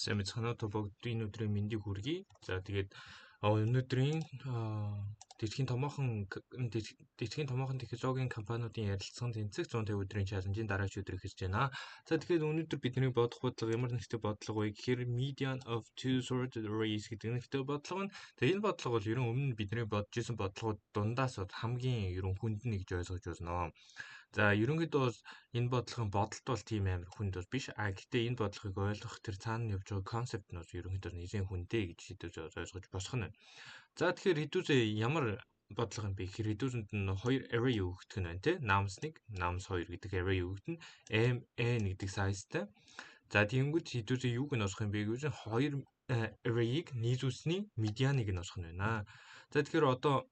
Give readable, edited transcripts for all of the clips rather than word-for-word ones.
Сайн мэцхан бүгдийн өдрийн мэндийг хүргэе. За тэгээд өнөөдрийн дэлхийн томоохон технологийн компаниудын ярилцсан тэнцэх 150 өдрийн чаленжийн дараач өдөр эхэлж байна. За тэгэхээр өнөөдөр бидний бодох бодлого ямар нэгтэй бодлого вэ гэхээр median of two sorted arrays гэдэг нэгтэй бодлого нь. Тэгээд энэ бодлого бол ерөн өмнө бидний бодож исэн бодлогууд дундаас хамгийн ерөн хүнд нь гэж ойлгож байна. За ерөнхийдөө бол энэ бодлогын бодолт бол тийм амар хүнд бол биш. Гэхдээ энэ бодлогыг ойлгох тэр цаана явж байгаа концепт нь ерөнхийдөө нэлээд хүндээ гэж шийдэж ойлгож босгох нь. За тэгэхээр хэдүүзээ ямар бодлого юм бэ гэхээр хэдүүзэнд нь хоёр array өгөгдөх нь байна тийм. Namс 1, nams 2 гэдэг array өгөгдөн n гэдэг sizeтай. За тэгэнгүүт хэдүүзээ юуг нь олох юм бэ гэвэл хоёр array-ийг нийлүүлсний median-ыг нь олох нь байна. За тэгэхээр одоо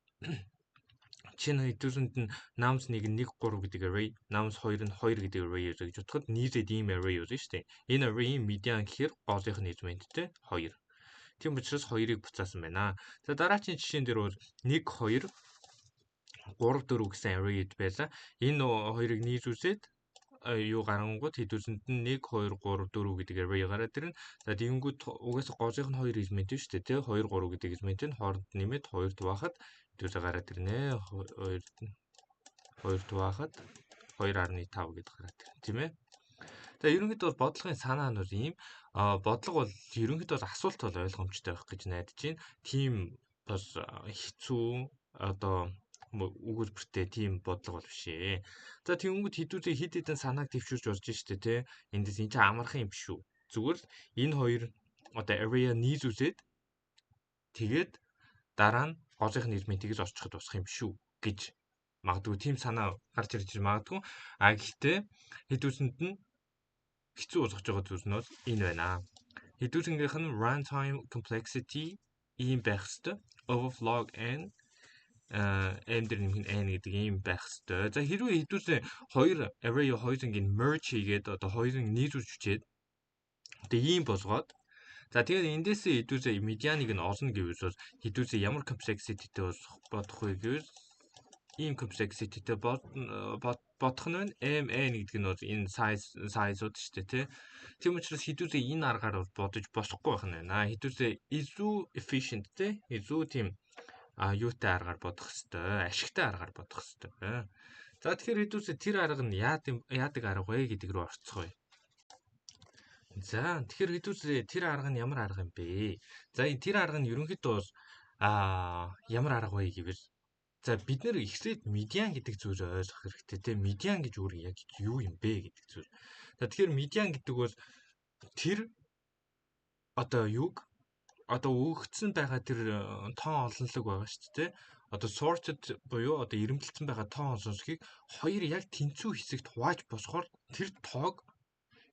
чинь хэдүүсэнд нь nams 1 нь 1 3 гэдэг array, nams 2 нь 2 гэдэг array гэж бодоход нийлээд ийм array болно шүү дээ. Энэ array-ийн median гэхээр голынх нь элементтэй 2. Тийм учраас 2-ыг буцаасан байна. За дараагийн жишээн дээр бол 1 2 3 4 гэсэн array-д байлаа. Энэ хоёрыг нийлүүлээд юу гарангууд хэдүүсэнд нь 1 2 3 4 гэдэг array гараад ирнэ. За тэгэнгүүт угаасаа голынх нь 2 элемент шүү дээ, тий? 2 3 гэдэг элемент нь хооронд нэмээд 2 дуваахад хэдүүсээ гараад ирнэ. 2 дуваахад 2.5 гэдэг гараад ирнэ, тийм ээ? За ерөнхийдөө бол бодлогын санаа нь бол ийм бодлого бол ерөнхийдөө асуулт бол ойлгомжтой байх гэж найдаж байна. Тийм бас хэцүү одоо өгүүлбэртэй тийм бодлого бол биш ээ. За тэгэнгүүт хэдүүзээ хэд хэдэн санааг төвшүүлж болж штэ тий. Эндээс энэ чинь амархан юм биш үү? Зүгээр л энэ хоёр одоо array-а нийлүүлээд тэгээд дараа нь голынх нь элементийг л олчиход босох юм биш үү гэж магадгүй тийм санаа гарч ирж магадгүй. Гэхдээ хэдүүсэнд нь хэцүү болгож байгаа зүйл нь бол энэ байна. Хэдүүсэнгийнх нь runtime complexity ийм байх хэвээр overflog n n дээр нэмэх нь n гэдэг ийм байх хэвээр. За хэрвээ хэдүүсээ хоёр array хоёрыг merge хийгээд одоо хоёрыг нийлүүлж хүчээд тэгээ ийм болгоод за тэгээд эндээсээ хэдүүсээ median-ыг нь олно гэвэл бол хэдүүсээ ямар complexity-тэй бодох вэ гэвэл ийм complexity-тэй бодох нь mn гэдэг нь бол энэ size-ууд шүү дээ тий. Тийм учраас хэдүүсээ энэ аргаар бодож болохгүй байх нь байна. Хэдүүсээ илүү efficient тий, илүү тийм юутай аргаар бодох хэвээр, ашигтай аргаар бодох хэвээр. За тэгэхээр хэдүүсээ тэр арга нь яадаг арга вэ гэдэг рүү орцгоё. За тэгэхээр хэдүүсээ тэр арга нь ямар арга юм бэ? За тэр арга нь ерөнхийдөө бол ямар арга вэ гэвэл за бид нэр эхлээд median гэдэг зүйлийг ойлгох хэрэгтэй тийм. Median гэж өөр яг юу юм бэ гэдэг зүйл. За тэгэхээр median гэдэг бол тэр одоо юг одоо өгөгдсөн байгаа тэр тоон олонлог байгаа шүү дээ. Одоо sorted буюу одоо ирэмтэлсэн байгаа тоон олонлогийг хоёр яг тэнцүү хэсэгт хувааж босгохоор тэр тоог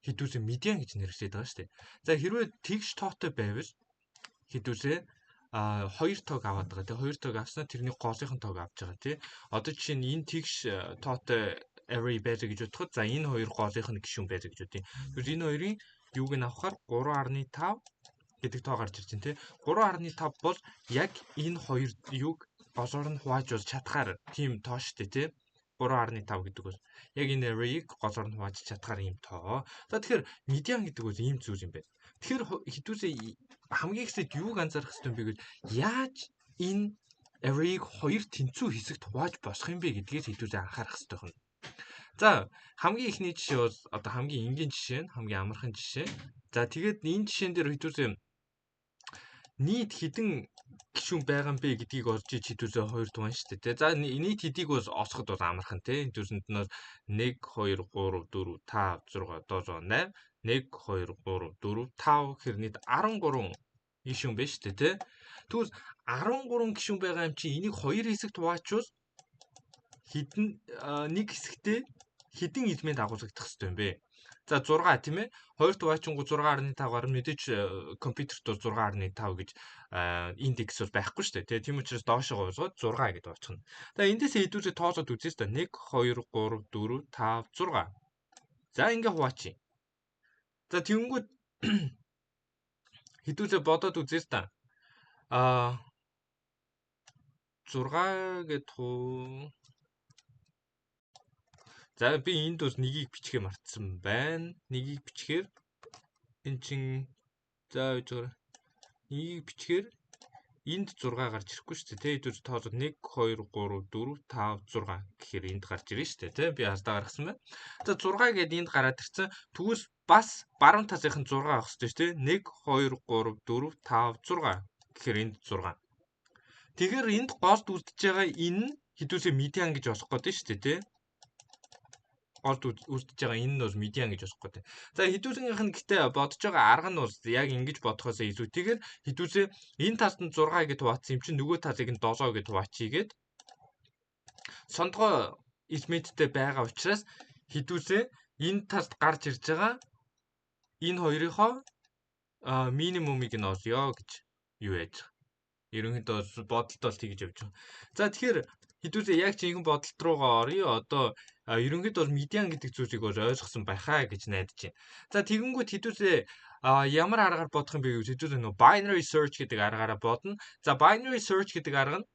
хэдүүсээ median гэж нэрлэдэг байгаа шүү дээ. За хэрвээ тэгш тоотой байвал хэдүүсээ хоёр тоог аваад байгаа тий. Хоёр тоог авснаа тэрний голынх нь тоог авч байгаа тий. Одоо жишээ нь энэ тэгш тоотой array байлаа гэж бодоход за энэ хоёр голынх нь гишүүн байлаа гэж бодъё. Тэгэхээр энэ хоёрын юуг нь авахаар 3.5 гэдэг тоо гарч ирж байна тий. 3.5 бол яг энэ хоёр юуг голоор нь хувааж бол чадхаар тийм тоо шүү дээ тий. 3.5 гэдэг бол яг энэ array-ийг голоор нь хувааж чадхаар ийм тоо. За тэгэхээр median гэдэг бол ийм зүйл юм байна. Тэгэхээр хэдүүсээ хамгийн эхлээд юуг анзаарах хэрэгтэй юм бэ гэвэл яаж энэ array-г хоёр тэнцүү хэсэгт хувааж босох юм бэ гэдгийг хэдүүсээ анхаарах хэрэгтэй байна. За хамгийн эхний жишээ бол одоо хамгийн энгийн жишээ нь хамгийн амархан жишээ. За тэгээд энэ жишээн дээр хэдүүсээ нийт хэдэн гишүүн байгаа юм бэ гэдгийг олж иж хэдүүсээ 2 дугаан шүү дээ. За нийт хэдийг бол олоход бол амархан тий. Хэдүүсэнд нь бол 1 2 3 4 5 6 7 8 1 2 3 4 5 гэхэр нийт 13 гишүүн байна шүү дээ тий. Тэгвэл 13 гишүүн байгаа юм чи энийг хоёр хэсэгт хуваачвал хэдэн нэг хэсэгтээ хэдэн элемент агуулгадах хэрэгтэй юм бэ? За 6 тийм ээ. 2 хуваачингуу 6.5 гарна мэдээж компьютерт бол 6.5 гэж индекс бол байхгүй шүү дээ. Тийм учраас доошоо болгоод 6 гэдээ очихно. За эндээсээ хэдүүсээ тоолоод үзье л да. 1 2 3 4 5 6. За ингээ хуваачи. За тэгэнгүүт хэдүүсээ бодоод үзье л да. 6 гэд хуу. За би энд бол нэгийг бичгээ мартсан байна. Нэгийг бичгээр эн чин За ээж гараа. Энийг бичгээр энд 6 гарч ирэхгүй шүү дээ. Тэ хэдүүс тоолоод 1 2 3 4 5 6 гэхээр энд гарч ирнэ шүү дээ. Тэ би хаалтаа гаргасан байна. За 6 гээд энд гараад ирсэн. Тэгвэл бас баруун талынх нь 6 авах хэрэгтэй шүү дээ. 1 2 3 4 5 6 гэхээр энд 6. Тэгэхээр энд голд үлдэж байгаа энэ нь хэдүүсээ медиан гэж босох гэдэг шүү дээ. Тэ голд үлдэж байгаа энэ нь бол медиан гэж босох гэдэг. За хэдүүсгийнх нь гэтээ бодож байгаа арга нь бол яг ингэж бодохоос илүү. Тэгэхээр хэдүүсээ энэ талд нь 6 гэж хуваацсан юм чинь нөгөө талыг нь 7 гэж хуваачийгээд сондгоо эсмэттэй байгаа учраас хэдүүсээ энэ талд гарч ирж байгаа энэ хоёрынхоо минимумыг нь олё гэж юу яаж байгаа. Ерөнхийдөө бодолд бол тэгж явж байгаа. За тэгэхээр хэдүүсээ яг чинь энэ бодолт руугаа орё. Одоо ерөнхийдөө бол медиан гэдэг зүйлийг бол ойлгосон байхаа гэж найдаж байна. За тэгэнгүүт хэдүүсээ ямар аргаар бодох юм бэ гэж хэдүүсээ нөгөө binary search гэдэг аргаараа бодно. За binary search гэдэг арга нь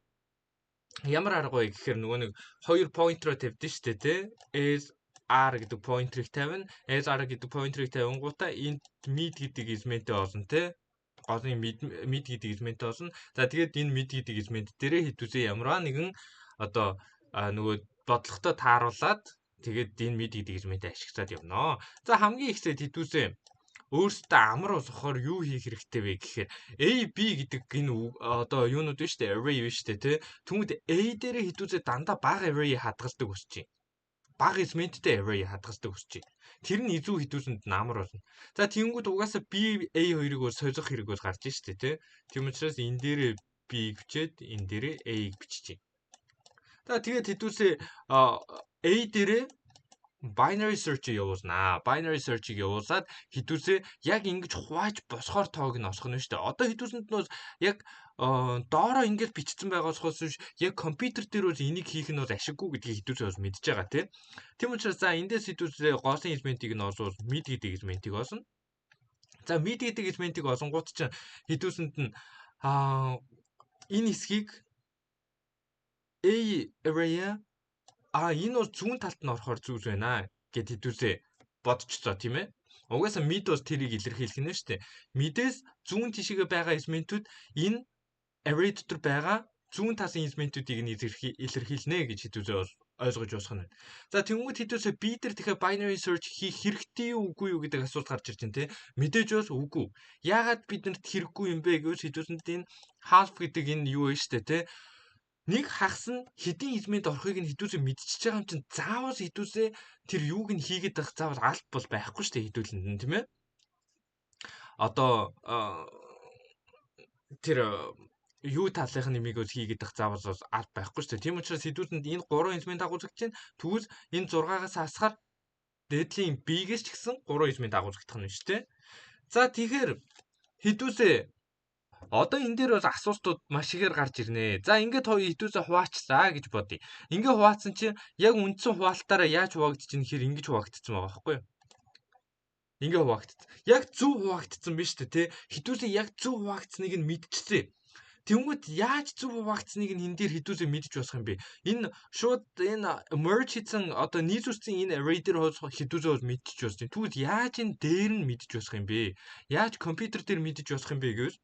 ямар арга вэ гэхээр нөгөө нэг хоёр pointer тавьдсан шүү дээ, тэ? S R гэдэг pointer-ыг тавина. S R гэдэг pointer-ыг тавингуудаа энд mid гэдэг элементээ олно, тэ? Голын mid гэдэг элементээ олно. За тэгээд энэ mid гэдэг элемент дээрээ хэдүүсээ ямарваа нэгэн одоо нөгөө бодлоготой тааруулаад тэгээд энэ mid гэдэг элементээ ашиглаад явна. За хамгийн ихсээд хэдүүсээ өөртөө амар болохоор юу хийх хэрэгтэй вэ гэхээр A B гэдэг энэ одоо юунууд биш үү? Array биш үү, тэ? Түүнд A дээрээ хэдүүсээ дандаа бага array хадгалдаг хүсэж байна. Бага элементтэй array хадгалдаг хүсэж байна. Тэр нь изүү хэдүүсэнд амар болно. За тэгэнгүүт угаасаа B A2-ыг бол солих хэрэг бол гарч ийн шүү дээ, тэ? Тийм учраас энэ дээрээ B бичээд энэ дээрээ A-г бичиж байна. За тэгээд хэдүүсээ A дээрээ binary search-ийг явуулнаа. Binary search-ийг явуулаад хэдүүсээ яг ингэж хувааж босхоор тоог нь олох нь шүү дээ. Одоо хэдүүсэнд нь яг доороо ингэж бичсэн байгаас биш яг компьютер дээр бол энийг хийх нь бол ашиггүй гэдгийг хэдүүсээ бол мэдж байгаа, тийм. Тийм учраас за эндээс хэдүүсээ голын элементийг нь олвол mid гэдэг элементийг олно. За mid гэдэг элементийг олонгууд чинь хэдүүсэнд нь энэ хэсгийг A array энэ бол зүүн талд нь орохоор зүйл байна гэд хэдүүсээ бодчихцоо, тийм ээ. Угаасаа mid бол тэрийг илэрхийлэх нь шүү дээ. Mid-ээс зүүн тишгээ байгаа элементүүд энэ array дотор байгаа зүүн талын элементүүдийг нь илэрхийлнэ гэж хэдүүсээ ойлгож болох нь. За тэгвэл хэдүүсээ B дээр дахиад binary search хийх хэрэгтэй юу үгүй юу гэдэг асуулт гарч ирж байна, тийм. Мэдээж бол үгүй. Яагаад биднэрт хэрэггүй юм бэ гэвэл хэдүүсэнд энэ half гэдэг энэ юу вэ шүү дээ, тийм. Нэг хагас нь хэдийн элемент орохыг нь хэдүүсээ мэдчихэж байгаа юм чинь заавал хэдүүсээ тэр юуг нь хийгээд байх заавал алт бол байхгүй шүү дээ хэдүүлэнд нь, тийм ээ. Одоо тэр юу талынх нь нэмийг бол хийгээд байх заавал бол алт байхгүй шүү дээ. Тийм учраас хэдүүлэнд энэ 3 элемент агуулгах чинь тэгвэл энэ 6-аас хасахаар дээдлийн B-гээс ч гэсэн 3 элемент агуулгах нь шүү дээ. За тэгэхээр хэдүүсээ одоо энэ дээр бол асуултууд маш ихээр гарч ирнэ. За ингээд хоёр хэдүүсээ хуваачлаа гэж бодъё. Ингээд хуваацсан чинь яг үндсэн хуваалтаараа яаж хуваагдчих юм гэхээр ингэж хуваагдсан байгаа байхгүй юу? Ингээд хуваагдсан. Яг зөв хуваагдсан биз дээ, тэ? Хэдүүсээ яг зөв хуваагдсныг нь мэдчихсэн. Тэнгүүд яаж зөв хуваагдсныг нь энэ дээр хэдүүсээ мэдчих болох юм бэ? Энэ шууд энэ merge хийсэн одоо нийлүүлсэн энэ array дээр хэдүүсээ бол мэдчих болсон. Тэгвэл яаж энэ дээр нь мэдчих болох юм бэ? Яаж компьютер дээр мэдчих болох юм бэ гэвэл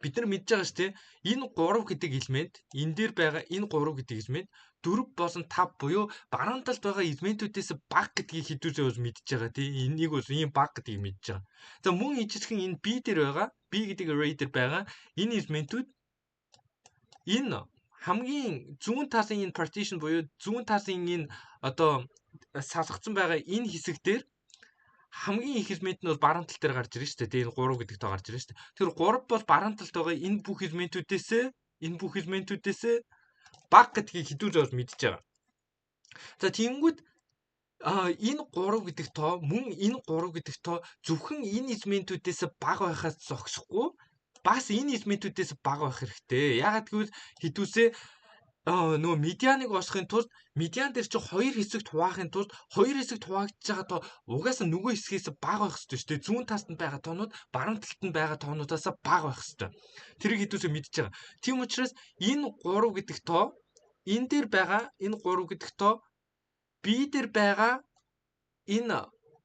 бид нар мэдж байгаа шүү дээ. Энэ 3 гэдэг элемент, энэ дээр байгаа энэ 3 гэдэг элемент 4 болон 5 буюу баруун талд байгаа элементүүдээс бага гэдгийг хэдүүсээ бол мэдж байгаа тийм. Энийг бол ийм бага гэдгийг мэдж байгаа. За мөн ижилхэн энэ B дээр байгаа, B гэдэг array дээр байгаа энэ элементүүд энэ хамгийн зүүн талын энэ partition буюу зүүн талын энэ одоо салгацсан байгаа энэ хэсэг дээр хамгийн их элемент нь бол баруун тал дээр гарч ирж штэ. Тэгээ 3 гэдэг тоо гарч ирж штэ. Тэр 3 бол баруун талд байгаа энэ бүх элементүүдээс бага гэдгийг хэдүүл бол мэдж байгаа. За тиймгүүд энэ 3 гэдэг тоо мөн энэ 3 гэдэг тоо зөвхөн энэ элементүүдээс бага байхаас зогсохгүй бас энэ элементүүдээс бага байх хэрэгтэй. Ягаад гэвэл хэдүүсээ нөгөө медианыг олохын тулд медиан дээр чи хоёр хэсэгт хуваахын тулд хоёр хэсэгт хуваагдж байгаа тоо угаасаа нөгөө хэсгээс бага байх хэрэгтэй шүү дээ. Зүүн талд нь байгаа тоонууд баруун талд нь байгаа тоонуудаас бага байх хэрэгтэй. Тэрийг хэдүүсээ мэдж байгаа. Тийм учраас энэ 3 гэдэг тоо энэ дээр байгаа энэ 3 гэдэг тоо B дээр байгаа энэ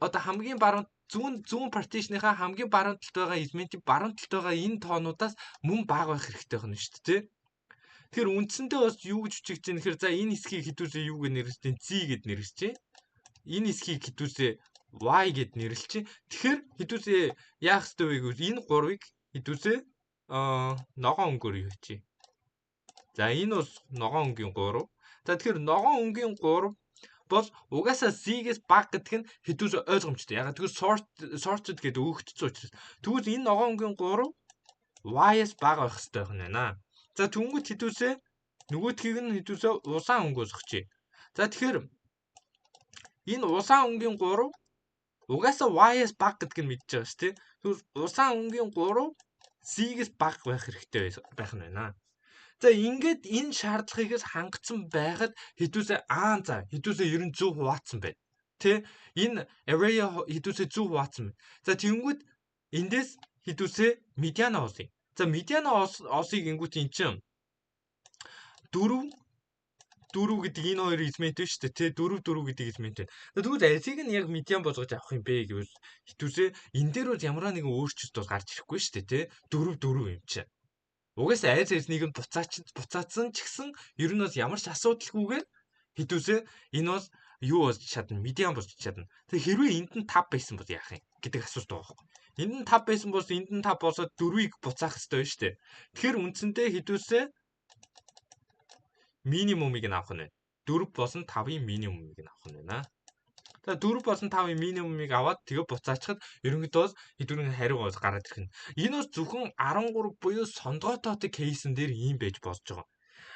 одоо хамгийн баруун зүүн партишныхаа хамгийн баруун талд байгаа элементийн баруун талд байгаа энэ тоонуудаас мөн бага байх хэрэгтэй байна шүү дээ. Тэгэхээр үндсэндээ бас юу гэж бичиж чинь тэгэхээр за энэ хэсгийг хэдүүлээ юу гэж нэрлэжтэй Z гэд нэрлэжтэй. Энэ хэсгийг хэдүүлээ Y гэд нэрлэлчих. Тэгэхээр хэдүүлээ яах ёстой вэ гэвэл энэ гурвыг хэдүүлээ ногоон өнгөөр юу хийчих. За энэ бол ногоон өнгийн 3. За тэгэхээр ногоон өнгийн 3 бол угаасаа Z-гээс баг гэдэг нь хэдүүлээ ойлгомжтой. Ягаад тэгэхээр sorted гэдэг өгөгдсөн учраас. Тэгвэл энэ ногоон өнгийн 3 Y-аас баг байх хэрэгтэй байна. За түнгүүд хэдүүлээ нөгөөдхийг нь хэдүүлээ улаан өнгөөр зогчие. За тэгэхээр энэ улаан өнгийн 3 угаасаа Y-аас баг гэдэг нь мэдж байгаа шүү дээ. Тэгвэл улаан өнгийн 3 Z-гээс баг байх хэрэгтэй байх нь байна. За ингээд энэ шаардлагыг хангацсан байхад хэдүүлээ хэдүүлээ ер нь зөв хуваацсан байна. Тэ энэ array хэдүүлээ зөв хуваацсан байна. За тэгэнгүүт эндээс хэдүүлээ median олъё. За median олъё гингүүт эн чинь 4 гэдэг энэ хоёр элемент шүү дээ. Тэ 4 гэдэг элемент байна. Тэгвэл алийг нь яг median болгож авах юм бэ гэвэл хэдүүлээ энэ дээр бол ямар нэгэн өөрчлөлт бол гарч ирэхгүй шүү дээ. Тэ 4 юм чинь. Угаасаа айзыг нь буцаацсан ч гэсэн ер нь бол ямар ч асуудалгүйгээр хэдүүлээ энэ бол юу болж чадна, median болж чадна. Тэг хэрвээ энд нь 5 байсан бол яах юм гэдэг асуулт байгаа байхгүй. Энд нь 5 байсан бол энд нь 5 болоод 4-ийг буцаах хэрэгтэй шүү дээ. Тэгэхээр үндсэндээ хэдүүлээ минимумыг нь авах нь байна. 4 болон 5-ын минимумыг нь авах нь байна. За 4 болон 5-ын минимумыг аваад тэгээ буцаачхад ерөнхийдөө хэдүүрийн хариу бол гараад ирэх нь. Энэ бол зөвхөн 13 буюу сондгой тоотой кейсэн дээр ийм байж болж байгаа.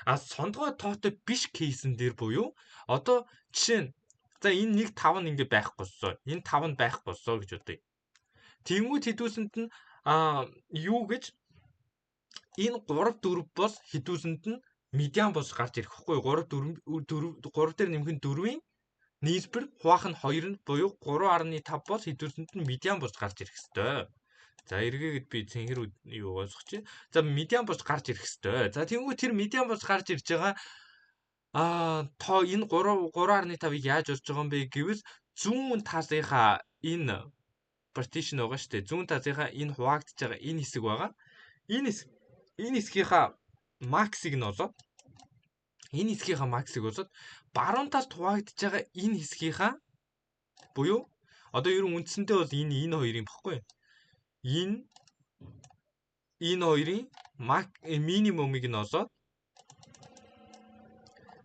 А сондгой тоотой биш кейсэн дээр буюу одоо жишээ нь за энэ нэг 5 нь ингэ байхгүй болсоо. Энэ 5 нь байхгүй болсоо гэж бодъё. Тэнгүүд хэдүүлсэнд нь юу гэж энэ 3 4 бол хэдүүлсэнд нь медиан болж гарч ирэх хэвгүй 3 дээр нэмэх нь 4-ийн нийлбэр хуваах нь 2 нь буюу 3.5 бол хэдүүлсэнд нь медиан болж гарч ирэх хэвээр. За эргээгээд би цэнхэр юу ойлгочих. За медиан болж гарч ирэх хэвээр. За тэнгуү тэр медиан болж гарч ирж байгаа энэ 3.5-ыг яаж олж байгаа юм бэ гэвэл зүүн талынхаа энэ partition байгаа шүү дээ. Зүүн талынхаа энэ хуваагдж байгаа энэ хэсэг байгаа. Энэ хэсгийнхаа максыг нь олоод энэ хэсгийнхаа максыг олоод баруун талд хуваагдж байгаа энэ хэсгийнхаа буюу одоо ер нь үндсэндээ бол энэ хоёрын баггүй. Энэ хоёрын минимумыг нь олоод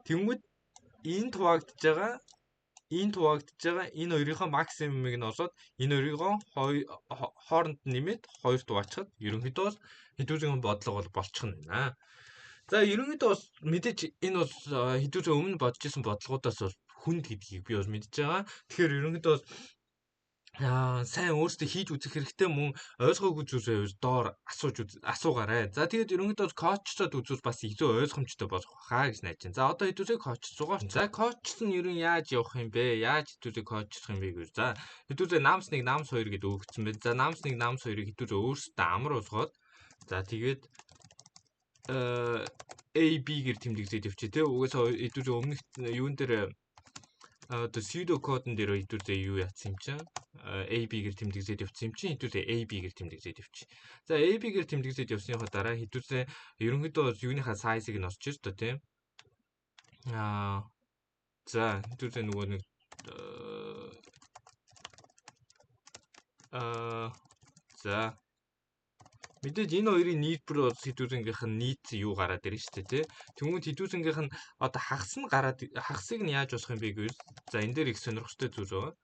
тэнгүүд энд хуваагдж байгаа энэ хоёрынхоо максимумыг нь олоод энэ хоёрыгоо хооронд нэмээд 2 дугаачхад ерөнхийдөө бол хэдүүлгийн бодлого бол болчих нь байна. За ерөнхийдөө бас мэдээж энэ бол хэдүүлээ өмнө бодож исэн бодлогоудаас бол хүнд гэдгийг би бол мэдж байгаа. Тэгэхээр ерөнхийдөө бол сайн өөрсдөө хийж үзэх хэрэгтэй мөн ойлгоогүй зүйлээ доор асуугаарай. За тэгээд ерөнхийдөө коучсод үзвэл бас илүү ойлгомжтой болох хаа гэж найдаж байна. За одоо хэдүүлээ коуч зугаар. За коучс нь ер нь яаж явах юм бэ? Яаж хэдүүлээ коучлах юм бэ гэвэл за хэдүүлээ намс 1 намс 2 гэдэг өгсөн байна. За намс 1 намс 2-ыг хэдүүлээ өөрсдөө амар болгоод за тэгээд AB гэр тэмдэглээд явчих тий. Угаасаа хэдүүлээ өмнөх юун дээр одоо pseudo кодон дээр хэдүүлээ юу яатсан юм чинь AB гэр тэмдэглээд явсан юм чинь хэдүүлээ AB гэр тэмдэглээд явчих. За AB гэр тэмдэглээд явсныхаа дараа хэдүүлээ ерөнхийдөө юуныхаа size-ыг нь олчих ёстой тийм. За хэдүүлээ нөгөө нэг за мэдээж энэ хоёрын нийлбэр бол хэдүүлэнгийнх нь нийт юу гараад ирнэ шүү дээ тий. Тэгмүүд хэдүүлэнгийнх нь одоо хагасыг нь яаж болох юм бэ гэвэл за энэ дээр их сонирхолтой зүйл байгаа.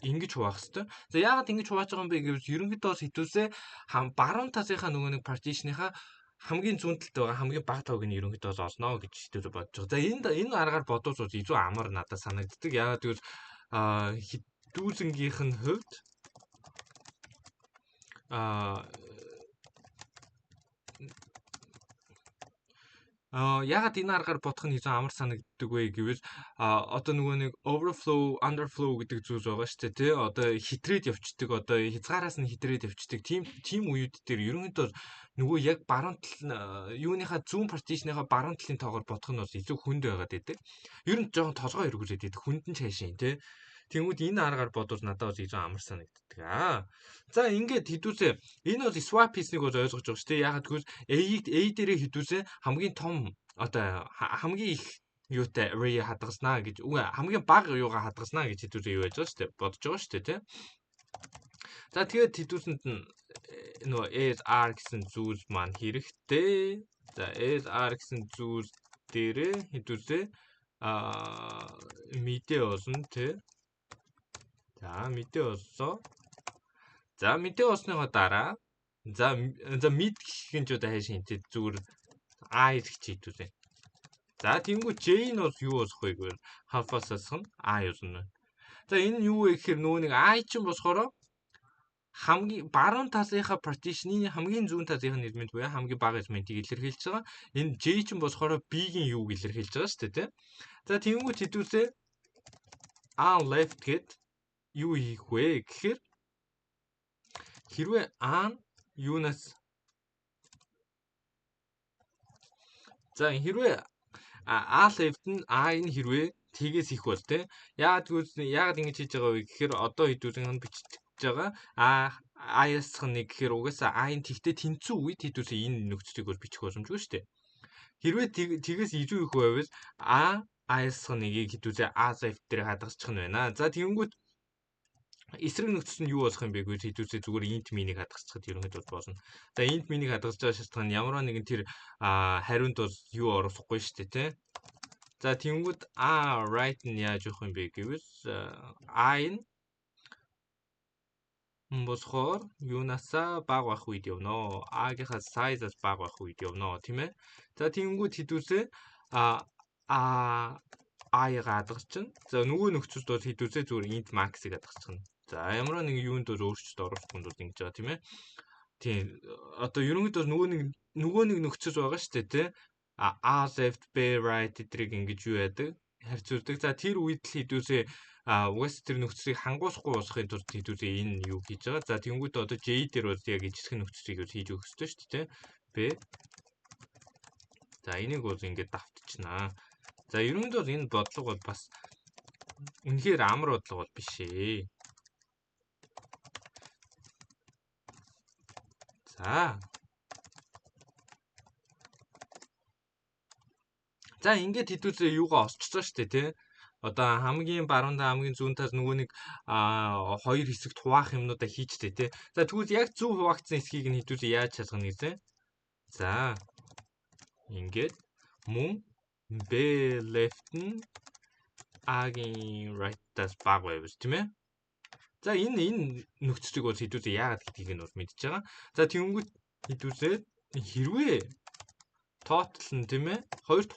Ингэж хуваах хэрэгтэй. За яагаад ингэж хувааж байгаа юм бэ гэвэл ерөнхийдөө бол хэдүүлээ баруун талынхаа нөгөө нэг партишныхаа хамгийн зүүн талд байгаа хамгийн бага тоог нь ерөнхийдөө бол олно гэж хэдүүлээ бодож байгаа. За энэ аргаар бодвол илүү амар надад санагддаг. Яагаад гэвэл хэдүүлэнгийнх нь хувьд ягаад энэ аргаар бодох нь илүү амар санагддаг вэ гэвэл одоо нөгөө нэг overflow, underflow гэдэг зүйл байгаа шүү дээ тий. Одоо хитрээд явцдаг, одоо хязгаараас нь хитрээд явцдаг тийм үеуд дээр ерөнхийдөө нөгөө яг баруун тал юуныхаа зүүн партишныхаа баруун талын тоогоор бодох нь бол илүү хүнд байгаад байдаг. Ер нь жоохон толгой эргүүлээд байдаг. Хүндэн цаашийн тий. Тэнгүүд энэ аргаар бодвол надад бас илүү амар санагддаг аа. За ингээд хэдүүсээ энэ бол swap piece-ийг бол ойлгож байгаа шүү дээ. Ягаад гэвэл A дээрээ хэдүүсээ хамгийн том одоо хамгийн их юутай array хадгаснаа гэж үгүй хамгийн бага юугаа хадгаснаа гэж хэдүүсээ юу яаж байгаа шүү дээ. Бодож байгаа шүү дээ, тий. За тэгээд хэдүүсэнд нь нөгөө ASR гэсэн зүйл маань хэрэгтэй. За ASR гэсэн зүйл дээрээ хэдүүсээ мэдээ олно тий. За мэдээ оллоо. За мэдээ олсныхоо дараа за mid гэх нь ч удаа хайш хинтэй зүгээр I гэх чийдүүсээ. За тэнгуү J нь бол юу болох вэ гэвэл half-аас асах нь I болно. За энэ нь юу вэ гэхээр нөгөө нэг I чинь болохоор хамгийн баруун талынхаа partition-ийн хамгийн зүүн талынхаа элемент буюу хамгийн бага элементийг илэрхийлж байгаа. Энэ J чинь болохоор B-ийн юуг илэрхийлж байгаа шүү дээ, тий. За тэнгуү хэдүүсээ A left гэд юу хийх вэ гэхээр хэрвээ A юунаас за хэрвээ A left нь A-ийн хэрвээ тгээс их бол тий. Яагаад ингэж хийж байгаа вэ гэхээр одоо хэдүүсэн бичиж байгаа A-аас нэг гэхээр угаасаа A-ийн тэгтээ тэнцүү үед хэдүүсээ энэ нөхцөлийг бол бичих боломжгүй шүү дээ. Хэрвээ тгээс илүү их байвал A-аас нэгийг хэдүүсээ A left дээр хадгалчих нь байна. За тэгэнгүүт эсрэг нөхцөл нь юу болох юм бэ гэвэл хэдүүсээ зүгээр int min-ийг хадгалцахад ерөнхийдөө болно. За int min-ийг хадгалж байгаа шалтгаан нь ямар нэгэн тэр хариунд бол юу оруулахгүй шүү дээ, тий. За тэнгүүд right нь яаж явах юм бэ гэвэл I нь болохоор юунасаа бага байх үед явна. A-гийнхаа size-аас бага байх үед явна, тийм ээ. За тэнгүүд хэдүүсээ I-га хадгалчихна. За нөгөө нөхцөлд бол хэдүүсээ зүгээр int max-ыг хадгалчихна. За ямар нэг юунд бол өөрчлөлт оруулахгүй бол ингэж байгаа тийм ээ. Тийм одоо ерөнхийдөө нөгөө нэг нөхцөл байгаа шүү дээ, тий. A left B right эдрийг ингэж юу яадаг харьцуулдаг. За тэр үед л хэдүүсээ угаас тэр нөхцөлийг хангуулахгүй болохын тулд хэдүүсээ энэ юу хийж байгаа. За тэнгуүтээ одоо J дээр бол яг ижлэх нөхцөлийг хийж өгөх ёстой шүү дээ, B. За энийг бол ингэж давтчихнаа. За ерөнхийдөө бол энэ бодлого бол бас үнэхээр амар бодлого бол биш ээ. За ингээд хэдүүсээ юугаа осчцоо шүү дээ, тий. Одоо хамгийн баруун та хамгийн зүүн талд нөгөө нэг хоёр хэсэгт хуваах юмнуудаа хийчтэй, тий. За тэгвэл яг зөв хуваагдсан хэсгийг нь хэдүүсээ яаж шалгах гэсэн. За ингээд мөн B left нь A-гийн right-аас бага байвал тийм ээ. За энэ нөхцөлийг бол хэдүүсээ яагаад гэдгийг нь бол мэдж байгаа. За тэнгүүт хэдүүсээ хэрвээ total нь тийм ээ хоёрт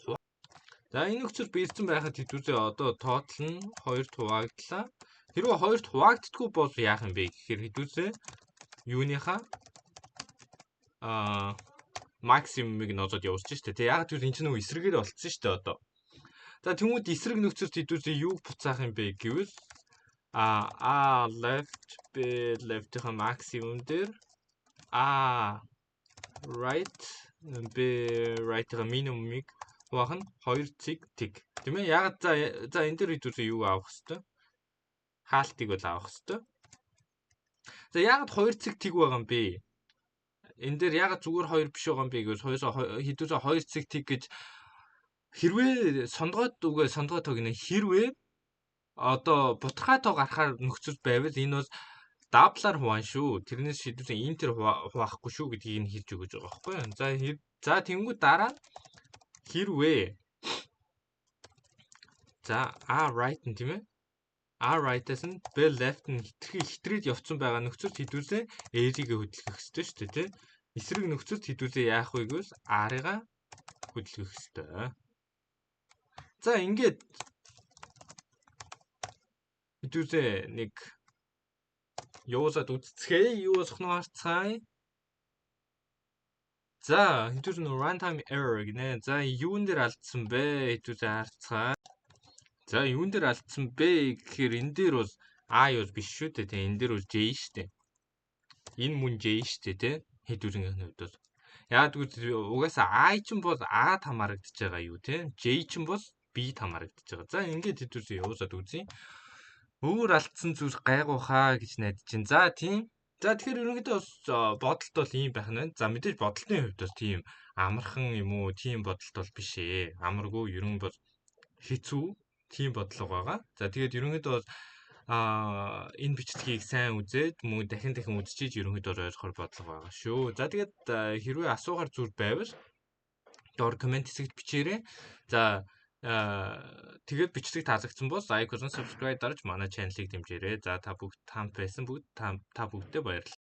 за энэ нөхцөл биелсэн байхад хэдүүсээ одоо total нь хоёрт хуваагдлаа. Хэрвээ хоёрт хуваагддаггүй бол яах юм бэ гэхээр хэдүүсээ юуныхаа максимумыг нь олоод явуулчих шүү дээ. Яг тэр энэ ч нөгөө эсрэгээр болцсон шүү дээ одоо. За тэгмүүд эсрэг нөхцөлд хэдүүсээ юуг буцаах юм бэ гэвэл A left B left-ийн максимум дээр A right B right-ийн минимумыг хуваах нь 2 цэг тэг. Тийм ээ? Яг за энэ дээр хэдүүсээ юу авах хэвээр? Хаалтыг бол авах хэвээр. За яагаад 2 цэг тэг байгаа юм бэ? Энэ дээр ягаад зүгээр 2 биш байгаа юм бэ гэвэл хэдүүсээ 2 цэг тэг гэж хэрвээ сонгоод тогно хэрвээ одоо бутгай тоо гарахаар нөхцөл байвал энэ бол даблаар хуваан шүү. Тэрнээс хэдүүсээ интер хуваахгүй шүү гэдгийг нь хэлж өгöж байгаа байхгүй юу? За тэнгуү дараа хэрвээ за A right нь тийм ээ. A right-аас нь B left нь хитрээд явцсан байгаа нөхцөлд хэдүүсээ A-ийг хөдөлгөх хэрэгтэй шүү дээ, тий. Эсрэг нөхцөлд хэдүүсээ яах вэ гэвэл R-ыг хөдөлгөх хэрэгтэй. За ингээд хэдүүсээ нэг явуулаад үзцгээе. Юу болох нь харцгаая. За хэдүүсээ runtime error гинэ. За юун дээр алдсан бэ? Хэдүүсээ харцгаая. За юун дээр алдсан бэ гэхээр энэ дээр бол I бол биш шүү дээ, тий. Энэ дээр бол J шүү дээ. Энэ мөн J шүү дээ, тий. Хэдүүрийн хувьд бол. Яг тэгвэл угаасаа I ч бол A-д хамаарагдаж байгаа юу, тий. J ч бол B-д хамаарагдаж байгаа. За ингээд хэдүүсээ явуулаад үзье. Өөр алдсан зүйл гайгүй хаа гэж найдаж чинь. За тийм. За тэгэхээр ерөнхийдөө бас бодолт бол ийм байх нь байна. За мэдээж бодолтын хувьд бас тийм амархан юм уу, тийм бодолт бол биш ээ. Амаргүй ерөн бол хэцүү тийм бодлого байгаа. За тэгээд ерөнхийдөө бол энэ бичлэгийг сайн үзээд мөн дахин үзчихийж ерөнхийдөө ойлгохоор бодлого байгаа шүү. За тэгээд хэрвээ асуугаар зүйл байвал доор комент хэсэгт бичээрэй. За тэгээд бичлэг таалагдсан бол лайк болон subscribe дарж манай channel-ыг дэмжээрэй. За та бүгд хамт байсан бүгд та бүгдээ баярлалаа.